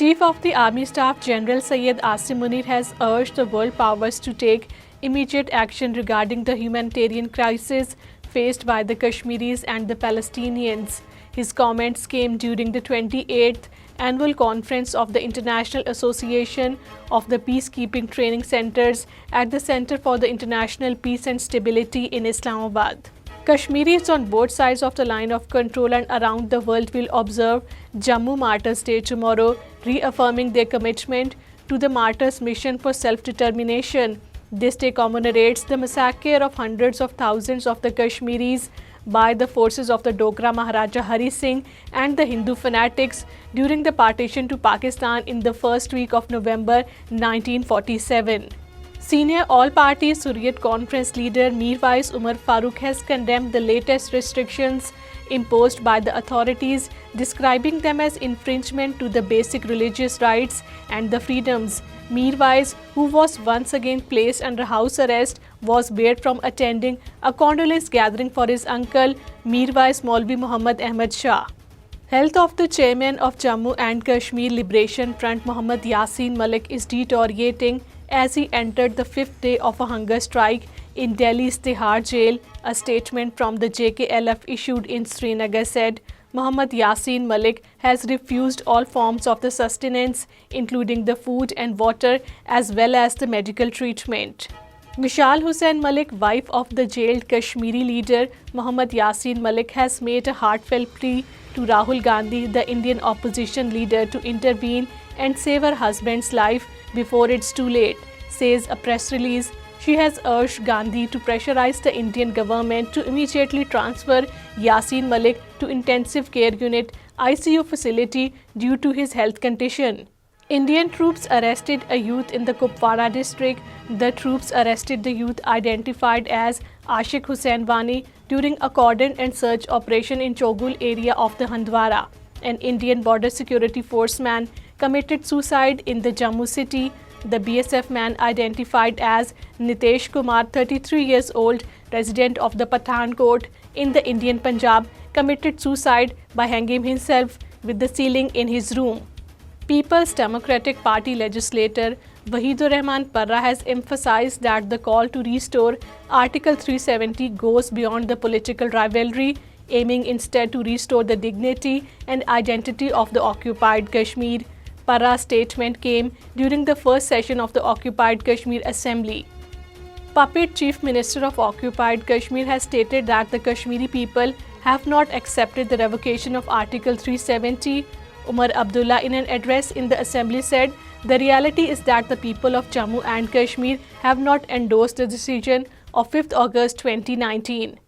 Chief of the Army Staff General Syed Asim Munir has urged the world powers to take immediate action regarding the humanitarian crisis faced by the Kashmiris and the Palestinians. His comments came during the 28th Annual Conference of the International Association of the Peacekeeping Training Centers at the Center for the International Peace and Stability in Islamabad. Kashmiris on both sides of the line of control and around the world will observe Jammu Martyrs' Day tomorrow, reaffirming their commitment to the martyrs' mission for self-determination. This day commemorates the massacre of hundreds of thousands of the Kashmiris by the forces of the Dogra Maharaja Hari Singh and the Hindu fanatics during the partition to Pakistan in the first week of November 1947. Senior all-party Hurriyat Conference leader Mirwais Umar Farooq has condemned the latest restrictions imposed by the authorities, describing them as infringement to the basic religious rights and the freedoms. Mirwais, who was once again placed under house arrest, was barred from attending a condolence gathering for his uncle, Mirwais Maulvi Muhammad Ahmad Shah. Health of the chairman of Jammu and Kashmir Liberation Front, Muhammad Yasin Malik, is deteriorating as he entered the fifth day of a hunger strike in Delhi's Tihar jail. A statement from the JKLF issued in Srinagar said, Muhammad Yasin Malik has refused all forms of the sustenance, including the food and water, as well as the medical treatment. Mishal Hussain Malik, wife of the jailed Kashmiri leader Muhammad Yasin Malik, has made a heartfelt plea to Rahul Gandhi, the Indian opposition leader, to intervene and save her husband's life before it's too late, says a press release. She has urged Gandhi to pressurize the Indian government to immediately transfer Yasin Malik to intensive care unit ICU facility due to his health condition. Indian troops arrested a youth in the Kupwara district. The troops arrested the youth identified as Ashik Hussain Wani during a cordon and search operation in Chogul area of the Handwara. An Indian border security force man committed suicide in the Jammu city. The BSF man, identified as Nitesh Kumar, 33 years old, resident of the Pathankot in the Indian Punjab, committed suicide by hanging himself with the ceiling in his room. People's Democratic Party legislator Wahidur Rahman Parra has emphasized that the call to restore Article 370 goes beyond the political rivalry, aiming instead to restore the dignity and identity of the occupied Kashmir. Parra's statement came during the first session of the Occupied Kashmir Assembly. Puppet Chief Minister of Occupied Kashmir has stated that the Kashmiri people have not accepted the revocation of Article 370. Umar Abdullah, in an address in the Assembly, said, the reality is that the people of Jammu and Kashmir have not endorsed the decision of 5th August 2019.